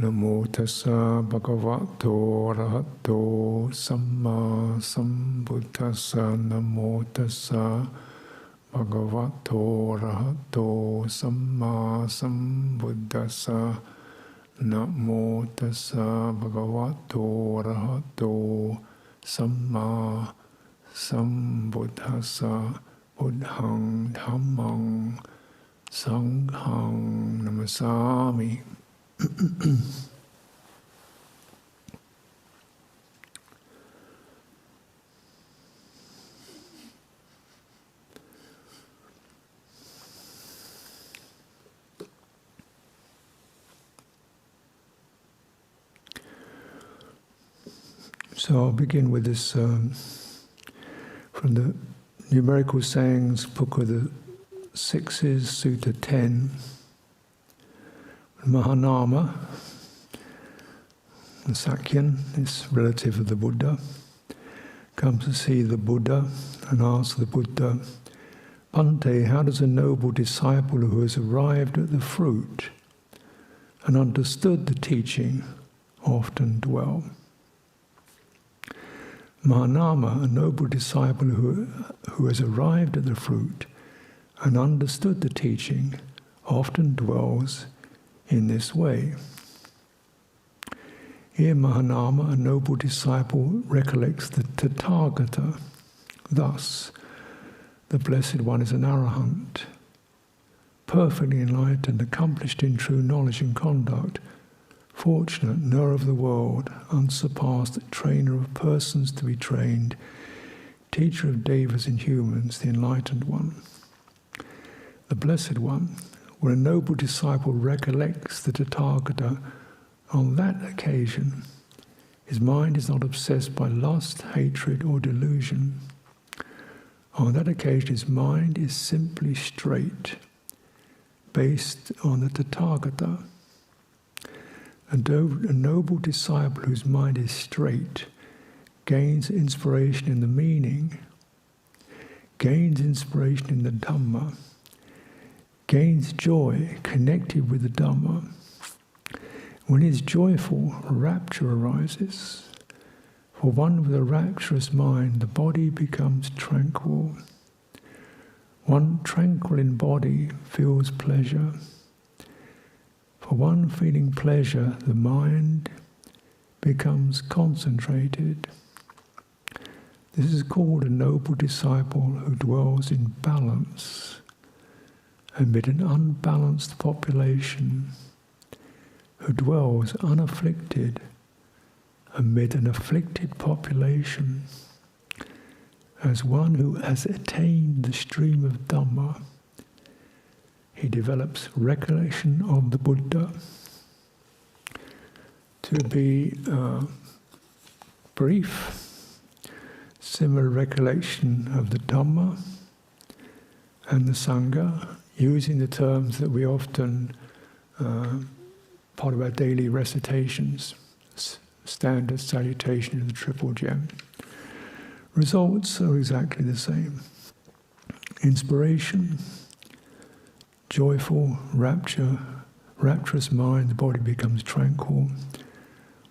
Namo tassa bhagavato arahato samma sambuddhassa. Namo tassa bhagavato arahato samma sambuddhassa. Namo tassa bhagavato arahato samma sambuddhassa. Buddhang dhammang sanghang namasami. So I'll begin with this from the Numerical Sayings, Book of the Sixes, Sutta 10. Mahanama, the Sakyan, this relative of the Buddha, comes to see the Buddha and asks the Buddha, Bhante, how does a noble disciple who has arrived at the fruit and understood the teaching often dwell? Mahanama, a noble disciple who has arrived at the fruit and understood the teaching, often dwells in this way. Here Mahanama, a noble disciple, recollects the Tathagata. Thus, the Blessed One is an arahant, perfectly enlightened, accomplished in true knowledge and conduct, fortunate, knower of the world, unsurpassed, trainer of persons to be trained, teacher of devas and humans, the enlightened one. The Blessed One, when a noble disciple recollects the Tathagata, on that occasion, his mind is not obsessed by lust, hatred, or delusion. On that occasion, his mind is simply straight, based on the Tathagata. A noble disciple whose mind is straight gains inspiration in the meaning, gains inspiration in the Dhamma, gains joy connected with the Dhamma. When he is joyful, rapture arises. For one with a rapturous mind, the body becomes tranquil. One tranquil in body feels pleasure. For one feeling pleasure, the mind becomes concentrated. This is called a noble disciple who dwells in balance amid an unbalanced population, who dwells unafflicted amid an afflicted population, as one who has attained the stream of Dhamma. He develops recollection of the Buddha. To be brief, similar recollection of the Dhamma and the Sangha, using the terms that we often, part of our daily recitations, standard salutation of the Triple Gem. Results are exactly the same. Inspiration, joyful, rapturous mind, the body becomes tranquil.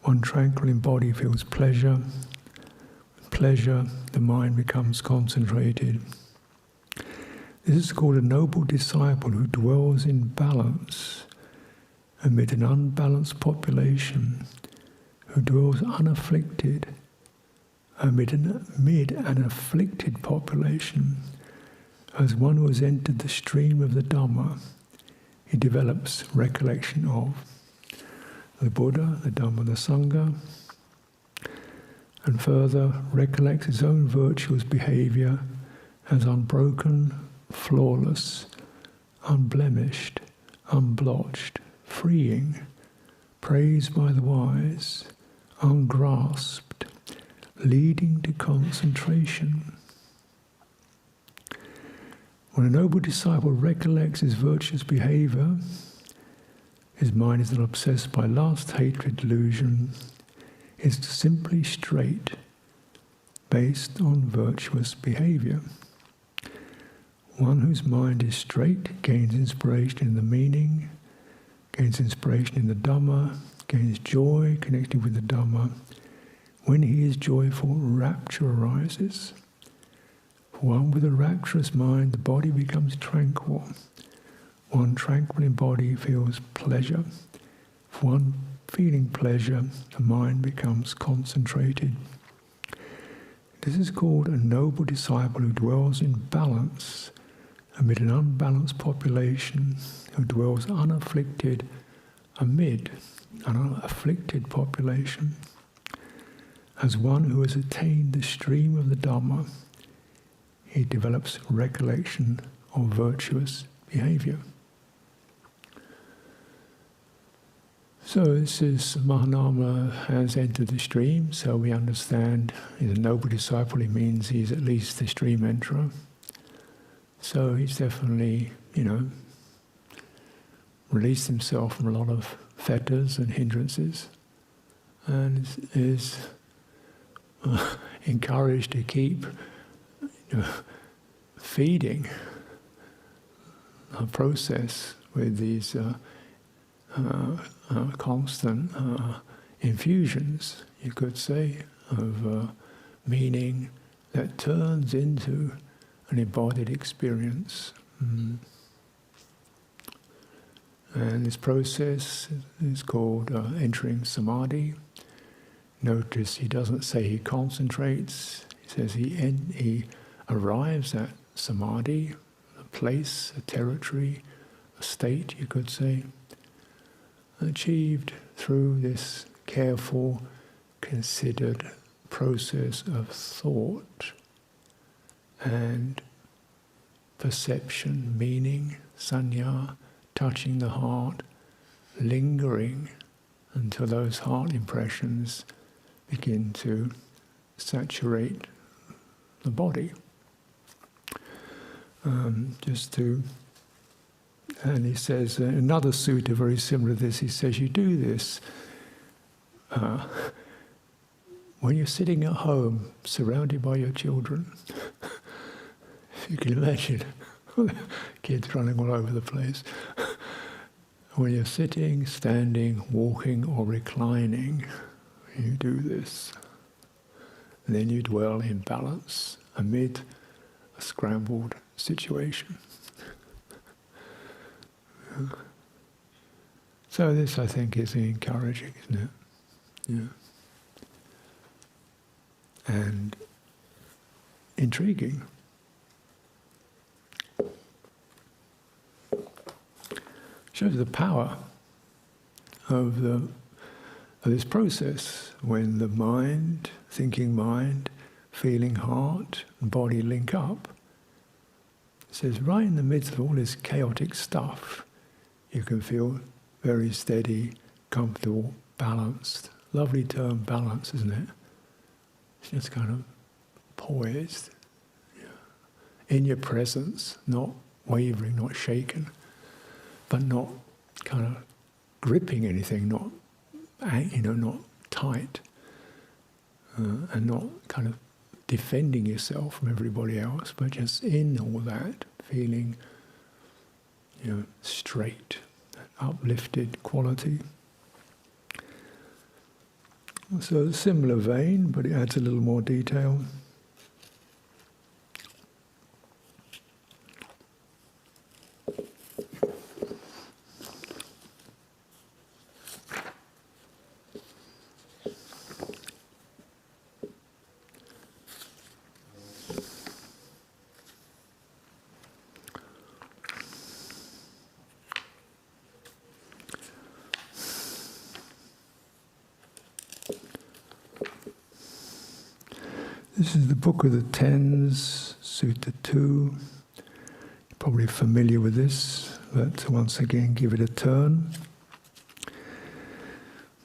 One tranquil in body feels pleasure. With pleasure, the mind becomes concentrated. This is called a noble disciple who dwells in balance amid an unbalanced population, who dwells unafflicted amid an afflicted population. As one who has entered the stream of the Dhamma, he develops recollection of the Buddha, the Dhamma, the Sangha, and further recollects his own virtuous behavior as unbroken, flawless, unblemished, unblotched, freeing, praised by the wise, ungrasped, leading to concentration. When a noble disciple recollects his virtuous behavior, his mind is not obsessed by lust, hatred, delusion. It's simply straight, based on virtuous behavior. One whose mind is straight gains inspiration in the meaning, gains inspiration in the Dhamma, gains joy connected with the Dhamma. When he is joyful, rapture arises. For one with a rapturous mind, the body becomes tranquil. One tranquil in body feels pleasure. For one feeling pleasure, the mind becomes concentrated. This is called a noble disciple who dwells in balance amid an unbalanced population, who dwells unafflicted amid an afflicted population. As one who has attained the stream of the Dhamma, he develops recollection of virtuous behavior. So this is Mahanama has entered the stream, so we understand he's a noble disciple, it means he's at least the stream enterer. So he's definitely, released himself from a lot of fetters and hindrances, and is encouraged to keep feeding a process with these constant infusions, you could say, of meaning that turns into an embodied experience. And this process is called entering samadhi. Notice he doesn't say he concentrates, he says he arrives at samadhi, a place, a territory, a state, you could say, achieved through this careful, considered process of thought and perception, meaning, sanya, touching the heart, lingering until those heart impressions begin to saturate the body. And he says, another sutta very similar to this, he says, you do this when you're sitting at home, surrounded by your children. If you can imagine, kids running all over the place. When you're sitting, standing, walking, or reclining, you do this. And then you dwell in balance amid a scrambled situation. So this, I think, is encouraging, isn't it? Yeah. And intriguing. Shows the power of this process when the mind, thinking mind, feeling heart, and body link up. It says right in the midst of all this chaotic stuff, you can feel very steady, comfortable, balanced. Lovely term, balance, isn't it? It's just kind of poised. Yeah. In your presence, not wavering, not shaken, but not kind of gripping anything, not tight, and not kind of defending yourself from everybody else, but just in all that, feeling, straight, uplifted quality. So a similar vein, but it adds a little more detail. This is the Book of the Tens, Sutta 2. You're probably familiar with this, but once again give it a turn.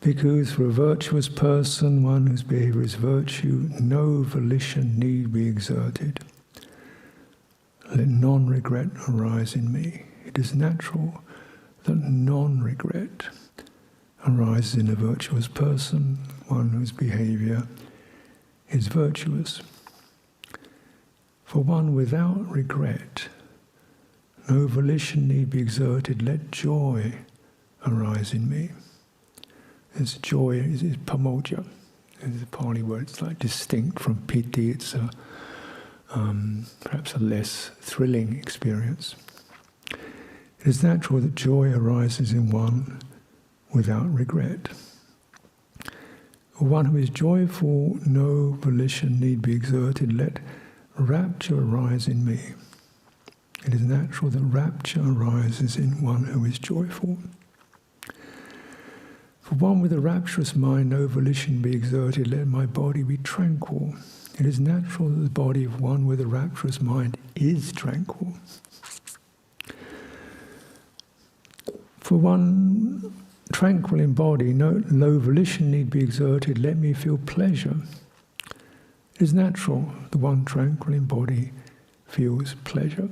Because for a virtuous person, one whose behavior is virtue, no volition need be exerted. Let non-regret arise in me. It is natural that non-regret arises in a virtuous person, one whose behavior is virtuous. For one without regret, no volition need be exerted. Let joy arise in me. There's joy, is pamoja. It's a Pali word, it's like distinct from piti, it's perhaps a less thrilling experience. It is natural that joy arises in one without regret. For one who is joyful, no volition need be exerted, let rapture arise in me. It is natural that rapture arises in one who is joyful. For one with a rapturous mind, no volition be exerted, let my body be tranquil. It is natural that the body of one with a rapturous mind is tranquil. For one tranquil in body, no volition need be exerted, let me feel pleasure. It is natural the one tranquil in body feels pleasure.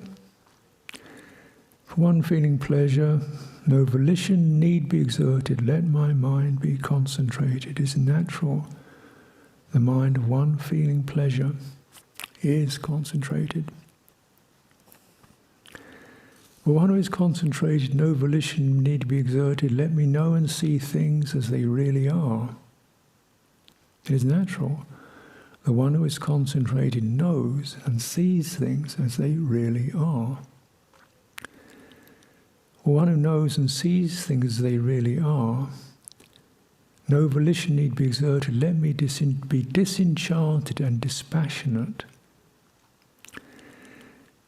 For one feeling pleasure, no volition need be exerted, let my mind be concentrated. It is natural the mind of one feeling pleasure is concentrated. For one who is concentrated, no volition need be exerted, let me know and see things as they really are. It is natural the one who is concentrated knows and sees things as they really are. For one who knows and sees things as they really are, no volition need be exerted, let me be disenchanted and dispassionate.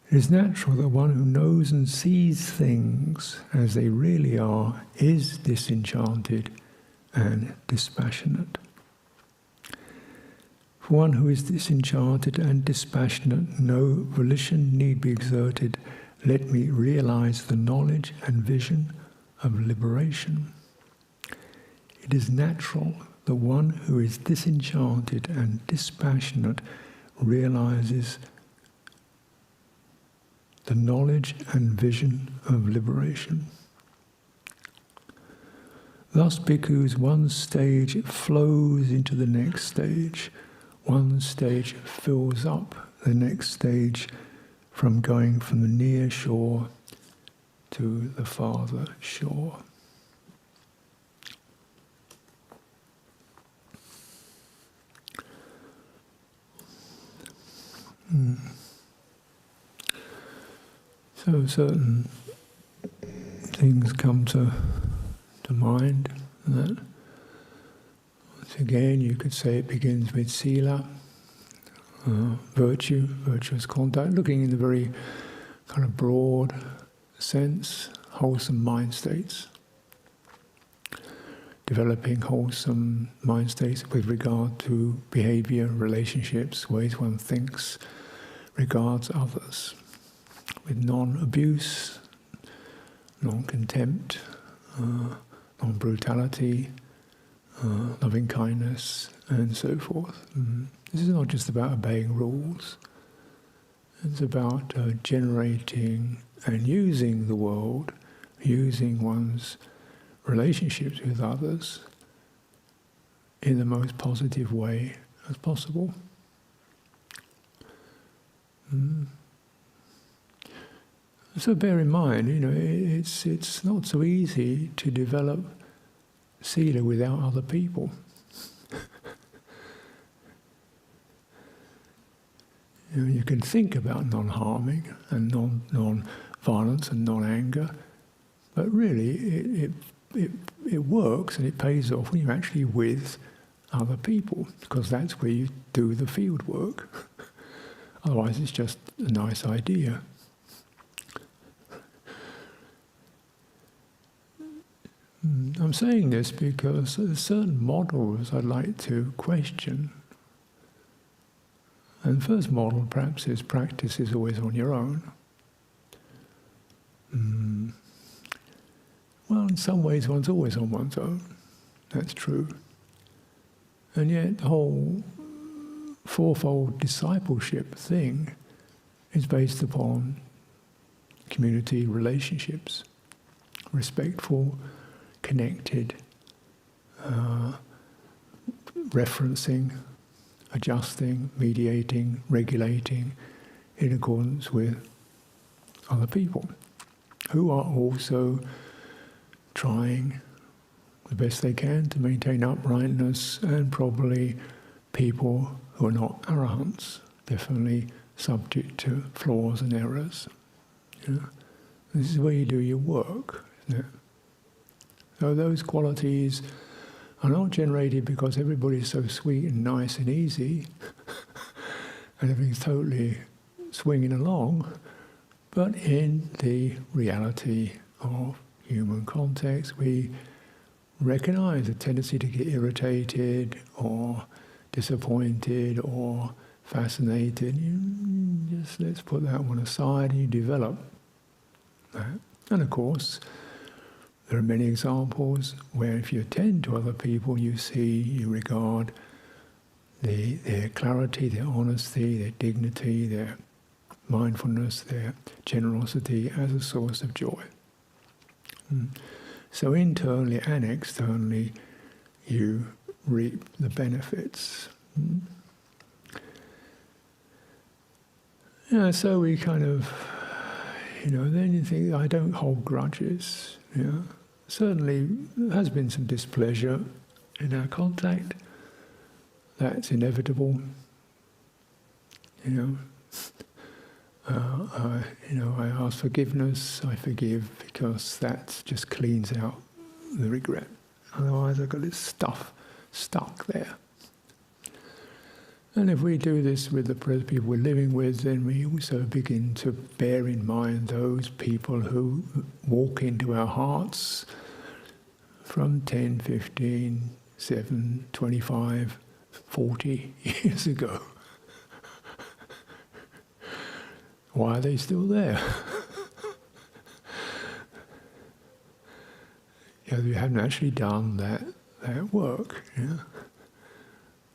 It is natural that one who knows and sees things as they really are is disenchanted and dispassionate. For one who is disenchanted and dispassionate, no volition need be exerted, let me realize the knowledge and vision of liberation. It is natural that one who is disenchanted and dispassionate realizes the knowledge and vision of liberation. Thus, bhikkhus, one stage flows into the next stage. One stage fills up the next stage from going from the near shore to the farther shore. So certain things come to mind. That once again, you could say it begins with sila, virtue, virtuous conduct, looking in the very kind of broad sense, wholesome mind states. Developing wholesome mind states with regard to behavior, relationships, ways one thinks, regards others, with non-abuse, non-contempt, non-brutality, loving kindness, and so forth. This is not just about obeying rules. It's about generating and using the world, using one's relationships with others in the most positive way as possible. So bear in mind, it's not so easy to develop sila without other people. You can think about non-harming and non-violence and non-anger, but really it works and it pays off when you're actually with other people, because that's where you do the field work. Otherwise it's just a nice idea. I'm saying this because there's certain models I'd like to question. And the first model perhaps is practice is always on your own. Well, in some ways one's always on one's own. That's true. And yet the whole fourfold discipleship thing is based upon community relationships, respectful, connected, referencing, adjusting, mediating, regulating in accordance with other people who are also trying the best they can to maintain uprightness, and probably people who are not arahants, definitely subject to flaws and errors. You know? This is where you do your work, isn't it? So those qualities are not generated because everybody's so sweet and nice and easy and everything's totally swinging along, but in the reality of human context, we recognize a tendency to get irritated or disappointed or fascinated. You just let's put that one aside and you develop that. And of course, there are many examples where if you attend to other people, you see, you regard their clarity, their honesty, their dignity, their mindfulness, their generosity as a source of joy. So internally and externally, you reap the benefits. Yeah, so we kind of, then you think, I don't hold grudges. Certainly there has been some displeasure in our contact. That's inevitable. I ask forgiveness, I forgive, because that just cleans out the regret. Otherwise I've got this stuff stuck there. And if we do this with the people we're living with, then we also begin to bear in mind those people who walk into our hearts from 10, 15, 7, 25, 40 years ago. Why are they still there? We haven't actually done that work.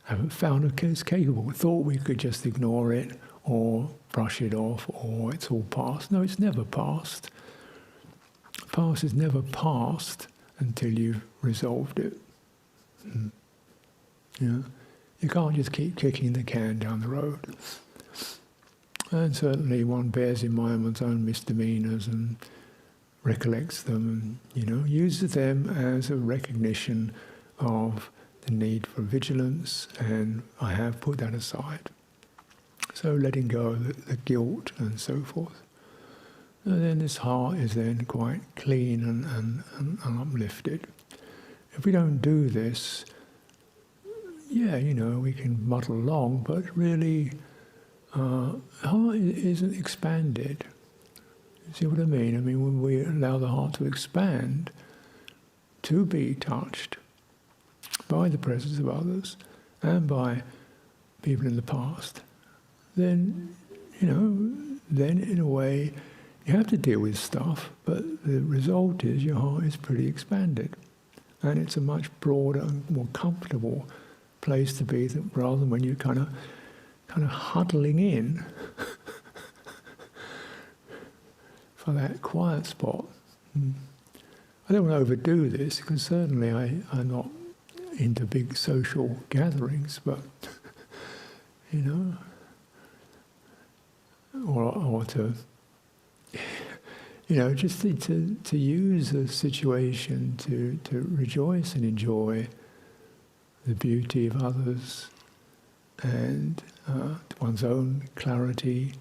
Haven't found a case capable. Thought we could just ignore it or brush it off or it's all past. No, it's never past. Past is never past until you've resolved it. You can't just keep kicking the can down the road. And certainly one bears in mind one's own misdemeanors and recollects them and, uses them as a recognition of the need for vigilance, and I have put that aside. So letting go of the guilt and so forth. And then this heart is then quite clean and uplifted. If we don't do this, we can muddle along, but really the heart isn't expanded. You see what I mean? When we allow the heart to expand, to be touched by the presence of others and by people in the past, then, then in a way you have to deal with stuff, but the result is your heart is pretty expanded. And it's a much broader and more comfortable place to be rather than when you're kind of huddling in for that quiet spot. I don't want to overdo this, because certainly I'm not into big social gatherings, but or to just to use a situation to rejoice and enjoy the beauty of others and one's own clarity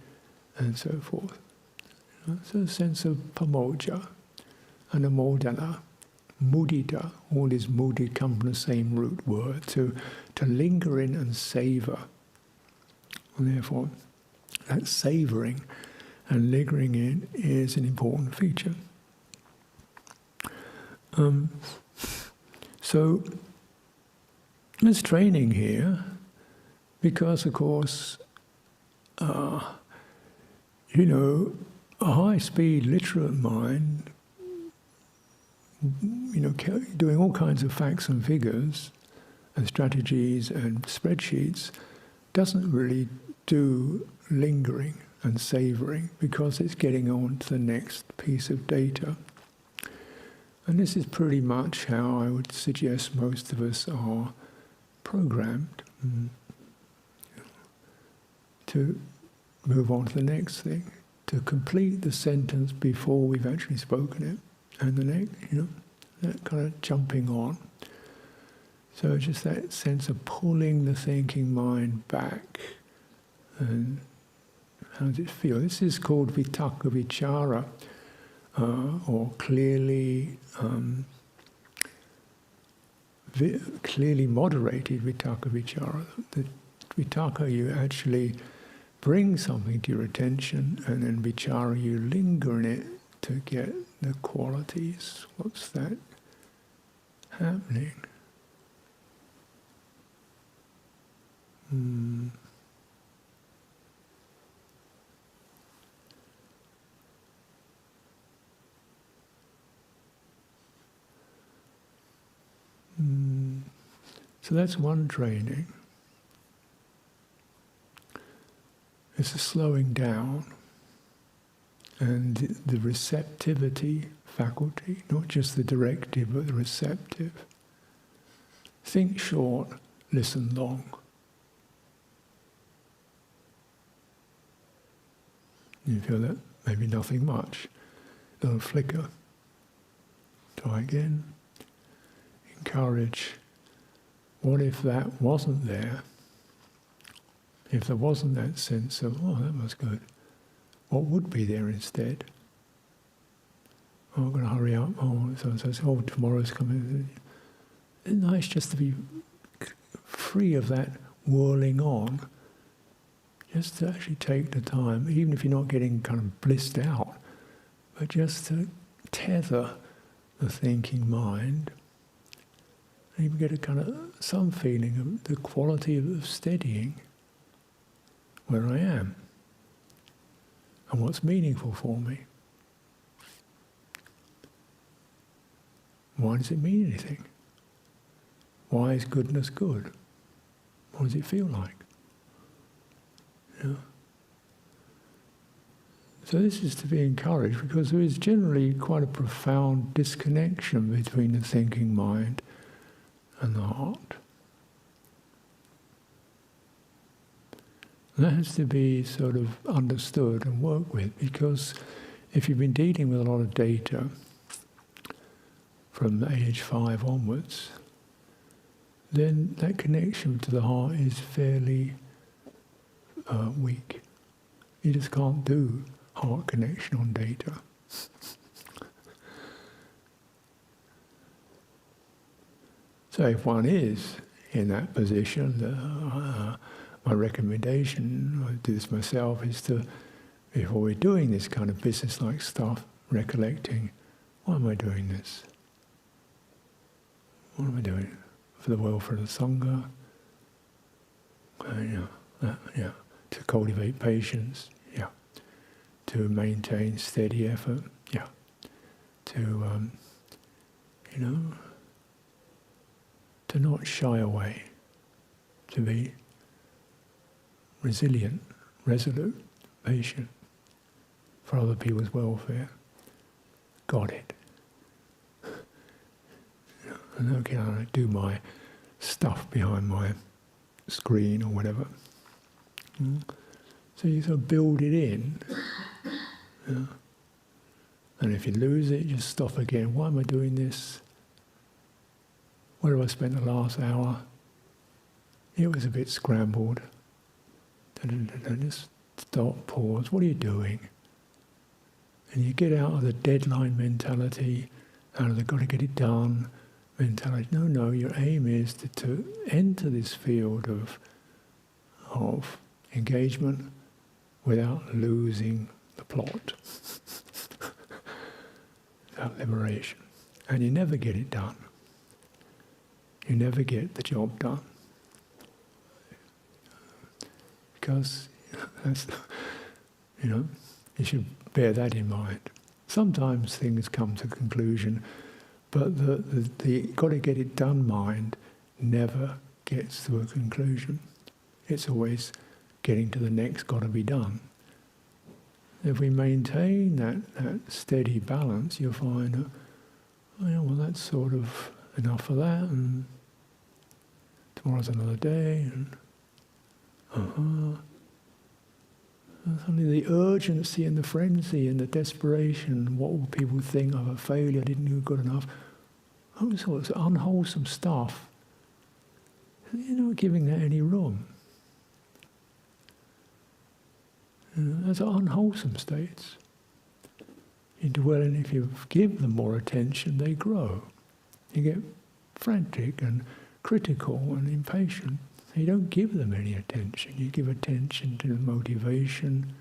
and so forth. So a sense of pamoja and amodana, mudita. All these mudita come from the same root word, to linger in and savour. And therefore, that savouring and lingering in is an important feature. So there's training here, because of course, a high-speed literate mind, doing all kinds of facts and figures and strategies and spreadsheets, doesn't really do lingering and savouring, because it's getting on to the next piece of data. And this is pretty much how I would suggest most of us are programmed, to move on to the next thing, to complete the sentence before we've actually spoken it, and the next, that kind of jumping on. So just that sense of pulling the thinking mind back. And how does it feel? This is called vitakka vichara, or clearly moderated vitakka vichara. The vitakka, you actually bring something to your attention, and then vichara, you linger in it to get the qualities. What's that happening? So that's one training. It's a slowing down and the receptivity faculty, not just the directive but the receptive. Think short, listen long. You feel that? Maybe nothing much. A little flicker. Try again. Encourage. What if that wasn't there? If there wasn't that sense of, oh, that was good, what would be there instead? Oh, I've got to hurry up. Oh, so tomorrow's coming. It's nice just to be free of that whirling on. Just to actually take the time, even if you're not getting kind of blissed out, but just to tether the thinking mind. And you get a kind of some feeling of the quality of steadying where I am and what's meaningful for me. Why does it mean anything? Why is goodness good? What does it feel like? Yeah. So this is to be encouraged because there is generally quite a profound disconnection between the thinking mind and the heart. And that has to be sort of understood and worked with, because if you've been dealing with a lot of data from age 5 onwards, then that connection to the heart is fairly weak. You just can't do heart connection on data. So if one is in that position, my recommendation, I do this myself, is to, before we're doing this kind of business-like stuff, recollecting, why am I doing this? What am I doing? For the welfare of the Sangha? To cultivate patience, to maintain steady effort, to to not shy away, to be resilient, resolute, patient for other people's welfare. Got it. And okay, I do my stuff behind my screen or whatever. So you sort of build it in. And if you lose it, just stop again. Why am I doing this? Where have I spent the last hour? It was a bit scrambled. Just stop, pause. What are you doing? And you get out of the deadline mentality, out of the got to get it done mentality. No, your aim is to enter this field of engagement without losing the plot. That liberation. And you never get it done. You never get the job done. Because that's, you should bear that in mind. Sometimes things come to conclusion, but the got to get it done mind never gets to a conclusion. It's always getting to the next got to be done. If we maintain that steady balance, you'll find, that's sort of enough of that, and tomorrow's another day, and suddenly the urgency and the frenzy and the desperation, what will people think, I'm a failure, I didn't do good enough, all sorts of unwholesome stuff. You're not giving that any room. Those are unwholesome states. You dwell in, if you give them more attention, they grow. You get frantic and critical and impatient. You don't give them any attention. You give attention to the motivation,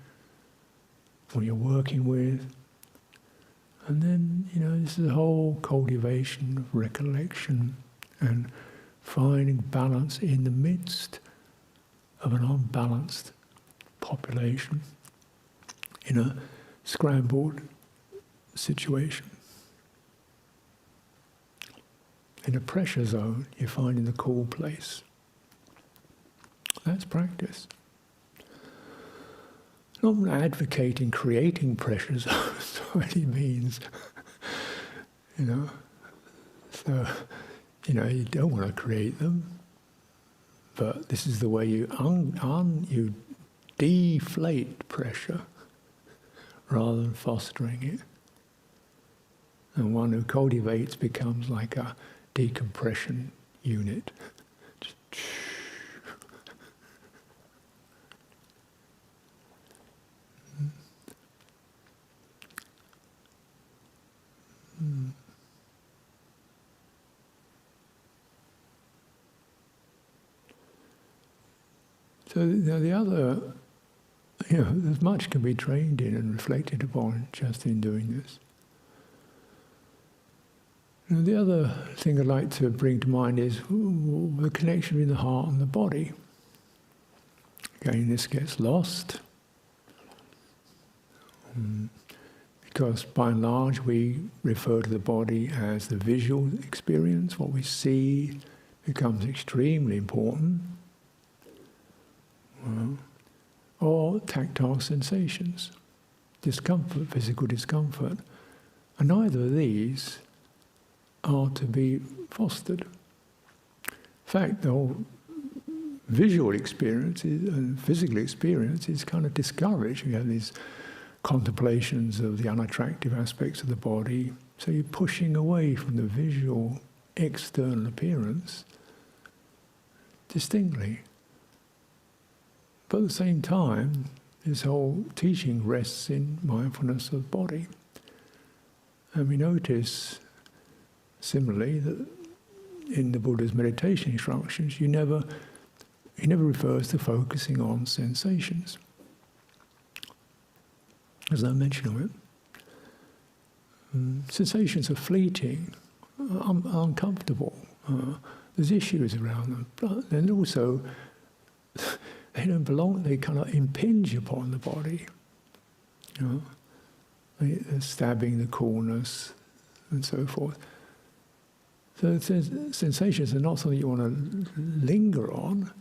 what you're working with. And then, this is a whole cultivation of recollection and finding balance in the midst of an unbalanced population in a scrambled situation. In a pressure zone, you find in the cool place. That's practice. Not advocating creating pressure zones by any means. So, you don't want to create them, but this is the way you you deflate pressure rather than fostering it. And one who cultivates becomes like a decompression unit. So the other, there's much can be trained in and reflected upon just in doing this. The other thing I'd like to bring to mind is the connection between the heart and the body. Again, this gets lost. Because by and large we refer to the body as the visual experience. What we see becomes extremely important. Or tactile sensations, discomfort, physical discomfort. And neither of these are to be fostered. In fact, the whole visual experience and physical experience is kind of discouraged. You have these contemplations of the unattractive aspects of the body, so you're pushing away from the visual external appearance distinctly. But at the same time, this whole teaching rests in mindfulness of body. And we notice, similarly, that in the Buddha's meditation instructions, he never refers to focusing on sensations. There's no mention of it. Sensations are fleeting, uncomfortable. There's issues around them. But then also, they don't belong, they kind of impinge upon the body. They're stabbing the coolness and so forth. So sensations are not something you want to linger on,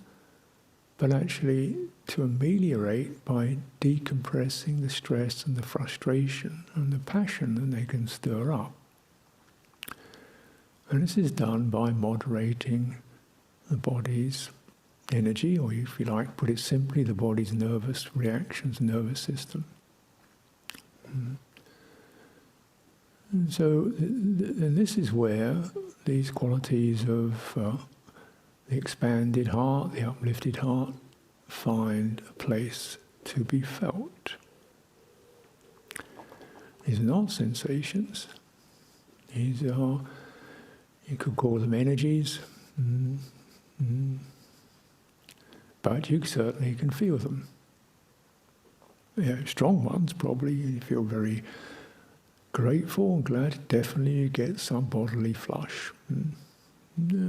but actually to ameliorate by decompressing the stress and the frustration and the passion that they can stir up. And this is done by moderating the body's energy, or if you like, put it simply, the body's nervous reactions, nervous system. And so, and this is where these qualities of the expanded heart, the uplifted heart, find a place to be felt. These are not sensations. These are, you could call them energies. But you certainly can feel them. Strong ones probably, you feel very grateful and glad, definitely you get some bodily flush.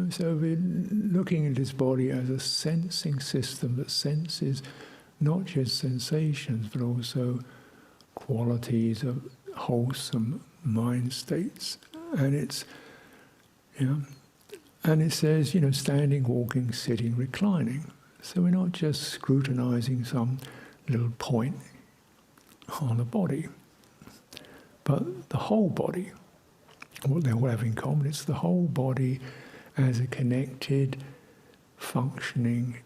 So we're looking at this body as a sensing system that senses not just sensations but also qualities of wholesome mind states. And it's, and it says, standing, walking, sitting, reclining. So we're not just scrutinizing some little point on the body, but the whole body. What they all have in common, it's the whole body as a connected, functioning,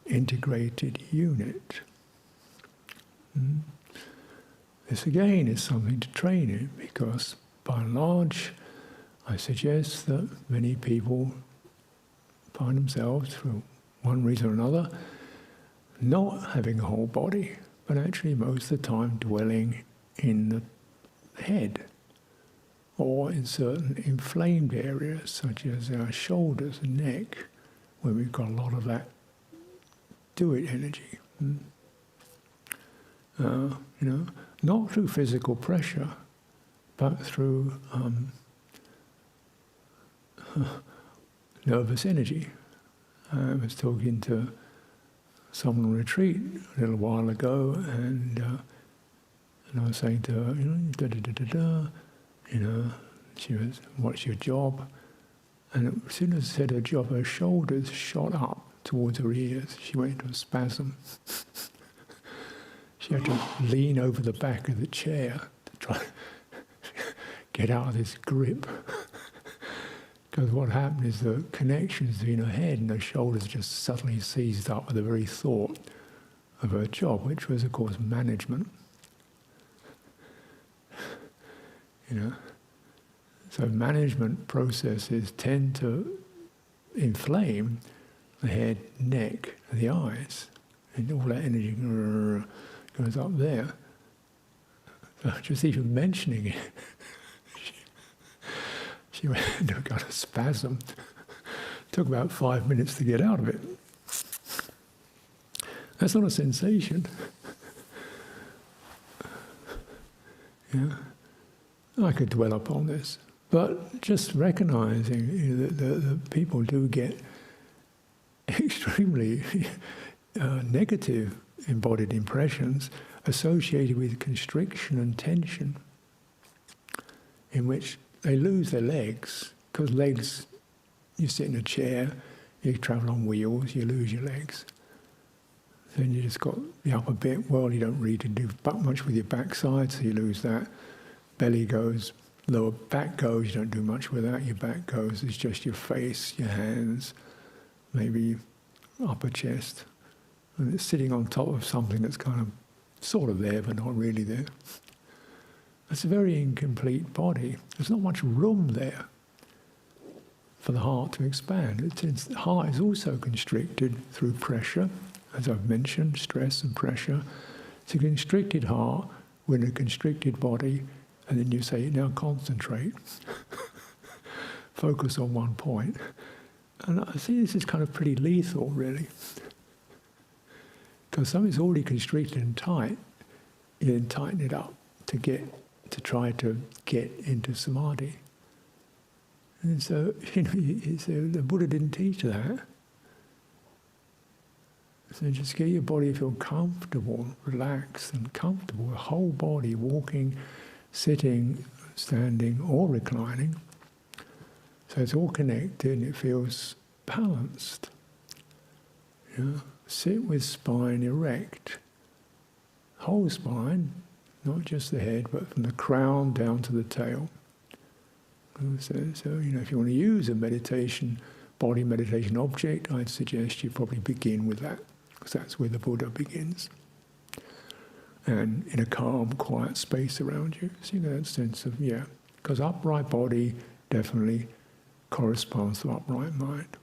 integrated unit. This again is something to train in, because by and large I suggest that many people find themselves, for one reason or another, not having a whole body, but actually most of the time dwelling in the head, or in certain inflamed areas such as our shoulders and neck, where we've got a lot of that do-it energy. Not through physical pressure, but through nervous energy. I was talking to someone on retreat a little while ago, and I was saying to her, she was, what's your job? And as soon as I said her job, her shoulders shot up towards her ears. She went into a spasm. She had to lean over the back of the chair to try to get out of this grip. Because what happened is the connections between her head and her shoulders just suddenly seized up with the very thought of her job, which was, of course, management. So management processes tend to inflame the head, neck, and the eyes, and all that energy goes up there. So just even mentioning it, she went into a kind of spasm. Took about 5 minutes to get out of it. That's not a sensation. I could dwell upon this, but just recognizing that the people do get extremely negative embodied impressions associated with constriction and tension, in which they lose their legs, because legs, you sit in a chair, you travel on wheels, you lose your legs. Then you just got the upper bit, well, you don't really do much with your backside, so you lose that. Belly goes, lower back goes, you don't do much with that. Your back goes, it's just your face, your hands, maybe upper chest. And it's sitting on top of something that's kind of sort of there, but not really there. It's a very incomplete body. There's not much room there for the heart to expand. The heart is also constricted through pressure, as I've mentioned, stress and pressure. It's a constricted heart with a constricted body, and then you say, now concentrate. Focus on one point. And I see this is kind of pretty lethal, really. Because something's already constricted and tight, you then tighten it up to try to get into samadhi. And so, the Buddha didn't teach that. So just get your body to feel comfortable, relaxed and comfortable, the whole body, walking, sitting, standing or reclining. So it's all connected and it feels balanced. Sit with spine erect. Whole spine, not just the head, but from the crown down to the tail. So if you want to use a body meditation object, I'd suggest you probably begin with that, because that's where the Buddha begins. And in a calm, quiet space around you. So that sense of, because upright body definitely corresponds to upright mind.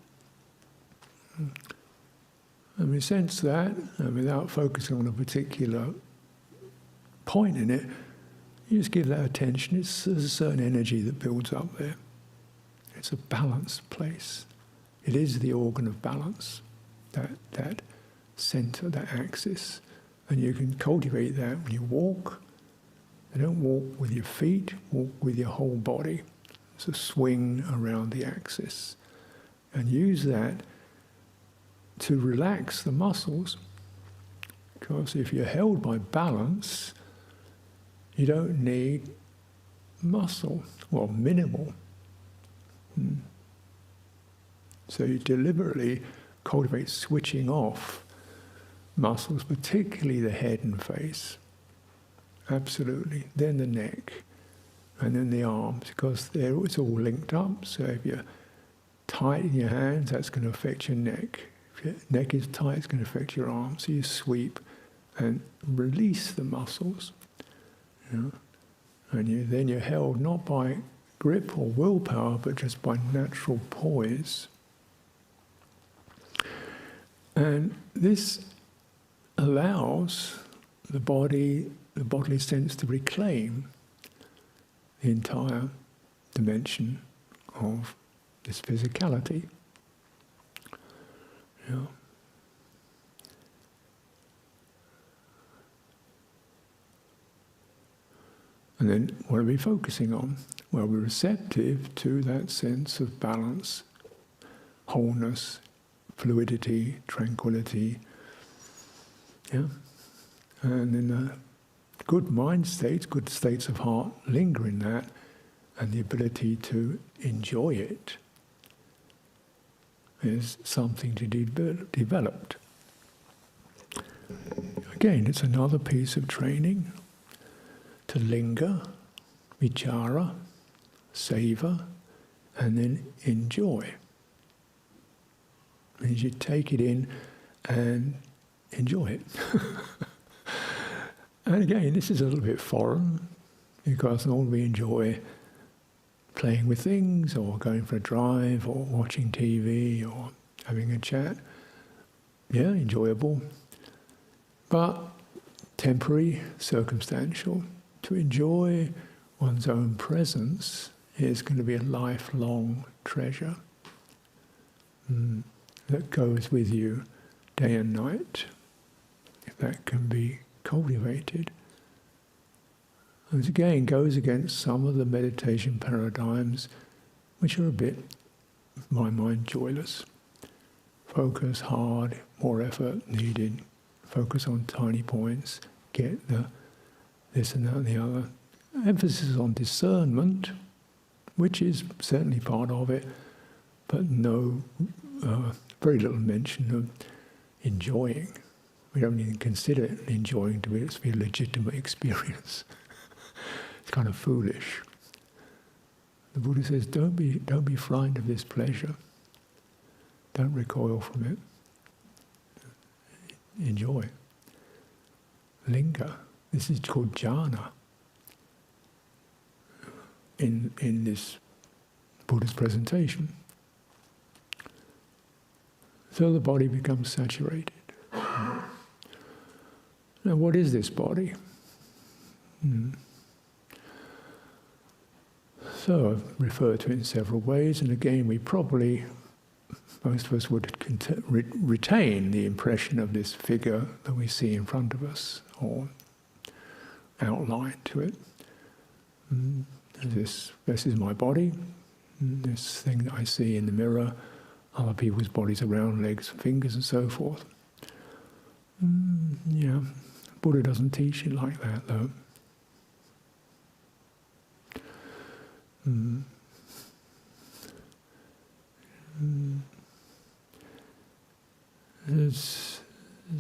And we sense that, and without focusing on a particular point in it, you just give that attention. There's a certain energy that builds up there. It's a balanced place. It is the organ of balance, that center, that axis. And you can cultivate that when you walk. You don't walk with your feet, walk with your whole body. It's a swing around the axis. And use that to relax the muscles. Because if you're held by balance, you don't need muscle, well, minimal. So you deliberately cultivate switching off muscles, particularly the head and face. Absolutely. Then the neck, and then the arms, because it's all linked up. So if you're tight in your hands, that's going to affect your neck. If your neck is tight, it's going to affect your arms. So you sweep and release the muscles. And then you're held not by grip or willpower, but just by natural poise. And this allows the bodily sense to reclaim the entire dimension of this physicality. Yeah. And then what are we focusing on? Well, we're receptive to that sense of balance, wholeness, fluidity, tranquility. Yeah? And in the good mind states, good states of heart, linger in that, and the ability to enjoy it is something to be developed. Again, it's another piece of training to linger, vichara, savor, and then enjoy. Means you take it in and enjoy it. And again, this is a little bit foreign, because normally we enjoy playing with things, or going for a drive, or watching TV, or having a chat. Yeah, enjoyable. But temporary, circumstantial. To enjoy one's own presence is going to be a lifelong treasure that goes with you day and night, if that can be cultivated. And again, goes against some of the meditation paradigms which are a bit, in my mind, joyless. Focus hard, more effort needed, focus on tiny points, get the this and that and the other. Emphasis on discernment, which is certainly part of it, but very little mention of enjoying. We don't even consider enjoying to be a legitimate experience. It's kind of foolish. The Buddha says, don't be frightened of this pleasure. Don't recoil from it. Enjoy. Linger. This is called jhana in this Buddha's presentation. So the body becomes saturated. Now, what is this body? So I've referred to it in several ways, and again, most of us would retain the impression of this figure that we see in front of us, or outline to it. This is my body, this thing that I see in the mirror, other people's bodies around, legs, fingers, and so forth. Yeah, Buddha doesn't teach it like that, though. There's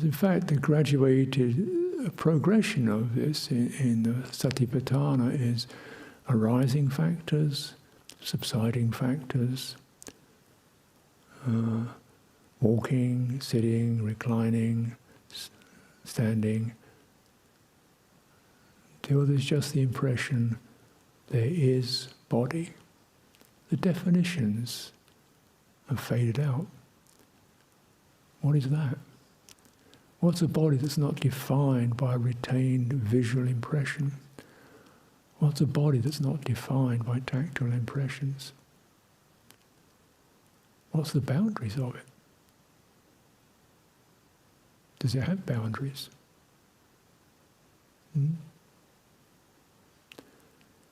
in fact the graduated progression of this in the Satipatthana is arising factors, subsiding factors, walking, sitting, reclining, standing, till there's just the impression there is body. The definitions have faded out. What is that? What's a body that's not defined by a retained visual impression? What's a body that's not defined by tactile impressions? What's the boundaries of it? Does it have boundaries?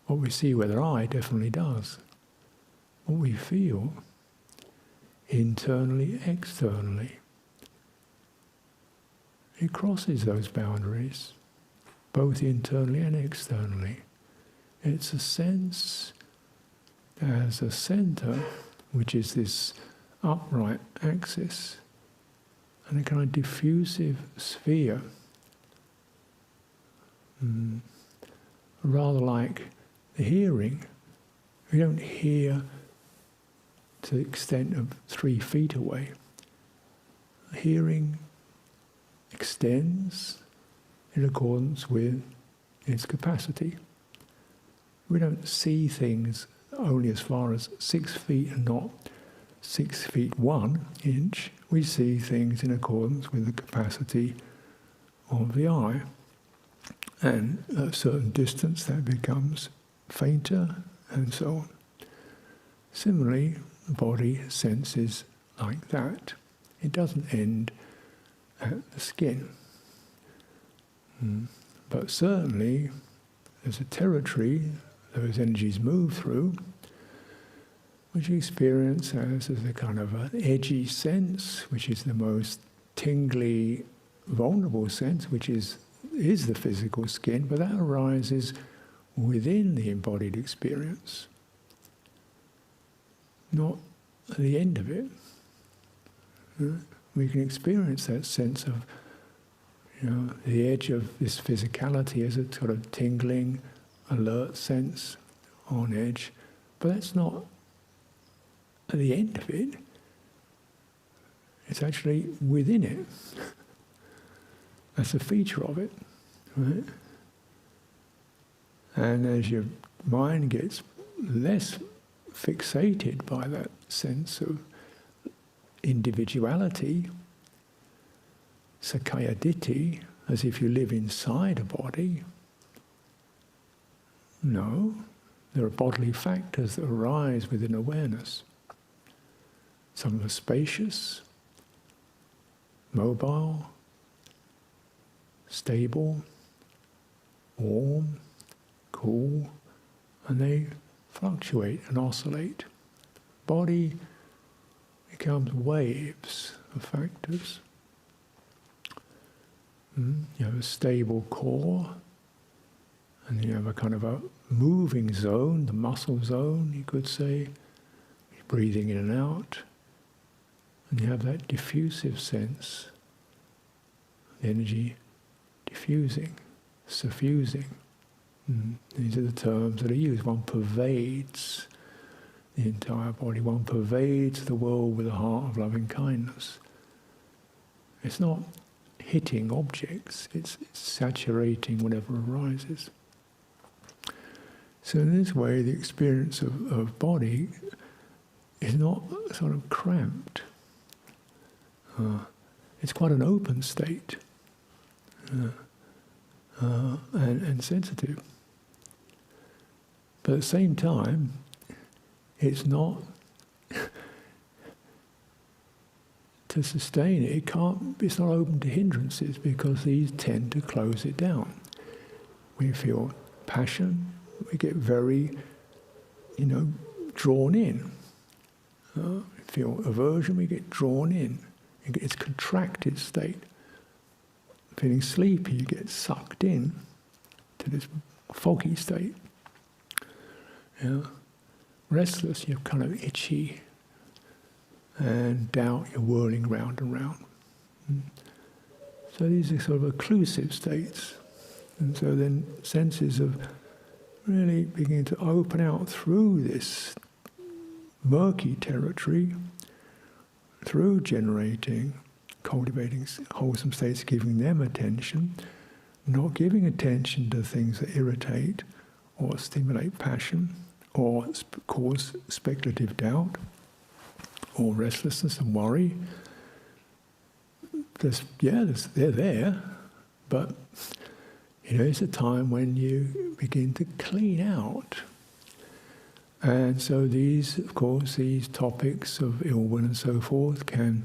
What we see with our eye definitely does. What we feel, internally, externally, it crosses those boundaries, both internally and externally. It's a sense as a center, which is this upright axis, and a kind of diffusive sphere, rather like the hearing. We don't hear to the extent of 3 feet away. Hearing extends in accordance with its capacity. We don't see things only as far as 6 feet and not 6 feet 1 inch, we see things in accordance with the capacity of the eye. And at a certain distance that becomes fainter, and so on. Similarly, the body senses like that. It doesn't end at the skin. But certainly, there's a territory those energies move through, which you experience as a kind of an edgy sense, which is the most tingly, vulnerable sense, which is the physical skin, but that arises within the embodied experience, not at the end of it. We can experience that sense of, the edge of this physicality as a sort of tingling, alert sense on edge, but that's not at the end of it. It's actually within it. That's a feature of it, right? And as your mind gets less fixated by that sense of individuality, sakaya ditthi, as if you live inside a body. No, there are bodily factors that arise within awareness. Some are spacious, mobile, stable, warm, cool, and they fluctuate and oscillate. Body becomes waves of factors. You have a stable core, and you have a kind of a moving zone, the muscle zone, you could say, breathing in and out, and you have that diffusive sense, the energy diffusing, suffusing. These are the terms that are used. One pervades the entire body, one pervades the world with a heart of loving kindness. It's not hitting objects, it's saturating whatever arises. So in this way, the experience of body is not sort of cramped. It's quite an open state and sensitive. But at the same time, it's not to sustain it. It's not open to hindrances because these tend to close it down. We feel passion, we get very, drawn in. We feel aversion, we get drawn in. It's a contracted state. Feeling sleepy, you get sucked in to this foggy state. Restless, you're kind of itchy, and doubt, you're whirling round and round. So these are sort of occlusive states. And so then senses of really beginning to open out through this murky territory, through generating, cultivating wholesome states, giving them attention, not giving attention to things that irritate or stimulate passion or cause speculative doubt or restlessness and worry. They're there, but it's a time when you begin to clean out. And so these topics of ill will and so forth can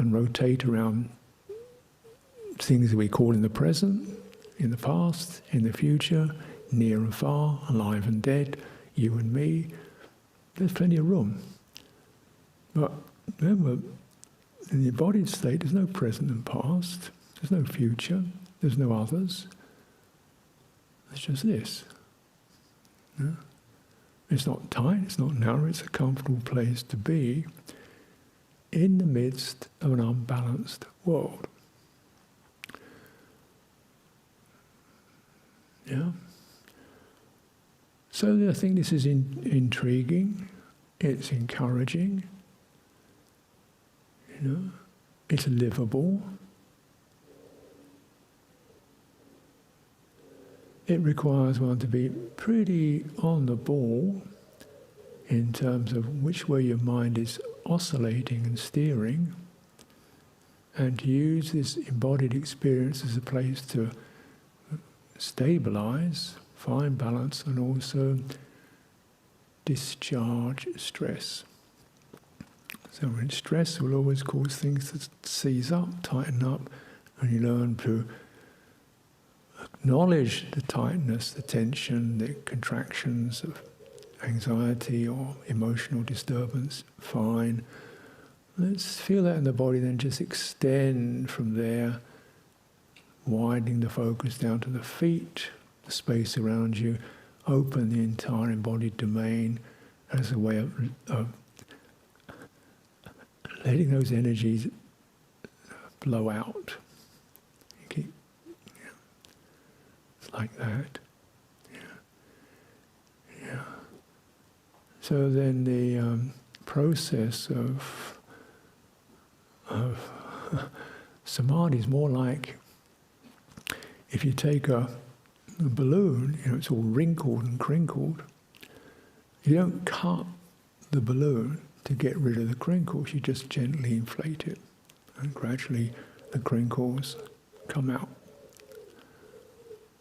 rotate around things that we call in the present, in the past, in the future, near and far, alive and dead, you and me. There's plenty of room. But remember, in the embodied state, there's no present and past, there's no future, there's no others. It's just this. It's not tight, it's not narrow, it's a comfortable place to be in the midst of an unbalanced world. So I think this is intriguing, it's encouraging, it's livable. It requires one to be pretty on the ball in terms of which way your mind is oscillating and steering, and to use this embodied experience as a place to stabilize, find balance, and also discharge stress. So when stress will always cause things to seize up, tighten up, and you learn to acknowledge the tightness, the tension, the contractions of anxiety or emotional disturbance. Fine. Let's feel that in the body, then just extend from there, widening the focus down to the feet, the space around you, open the entire embodied domain as a way of letting those energies blow out. You keep, it's like that. Yeah. So then the process of samadhi is more like if you take a balloon, it's all wrinkled and crinkled. You don't cut the balloon to get rid of the crinkles, you just gently inflate it, and gradually the crinkles come out.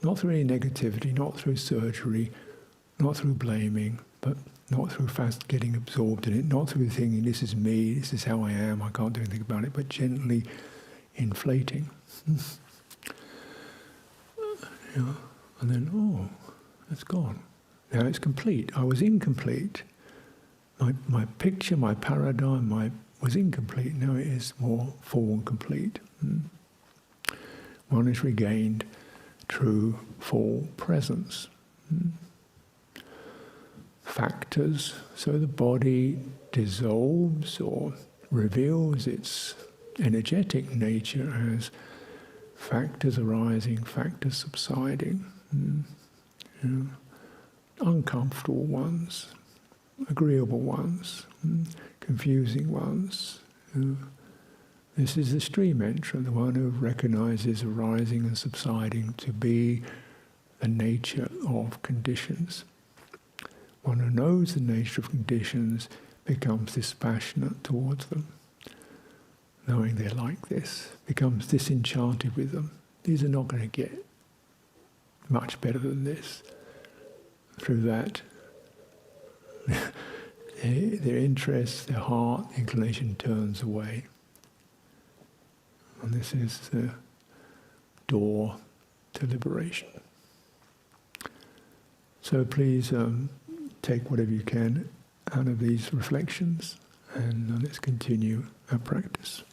Not through any negativity, not through surgery, not through blaming, but not through fast getting absorbed in it, not through thinking this is me, this is how I am, I can't do anything about it, but gently inflating. And then, it's gone. Now it's complete. I was incomplete. My picture, my paradigm, was incomplete. Now it is more full and complete. One has regained true, full presence. Factors, so the body dissolves or reveals its energetic nature as factors arising, factors subsiding. Uncomfortable ones, agreeable ones, confusing ones. This is the stream enterer, the one who recognizes arising and subsiding to be the nature of conditions. One who knows the nature of conditions becomes dispassionate towards them. Knowing they're like this, becomes disenchanted with them. These are not going to get much better than this. Through that, their interest, their heart, inclination turns away. And this is the door to liberation. So please take whatever you can out of these reflections, and let's continue our practice.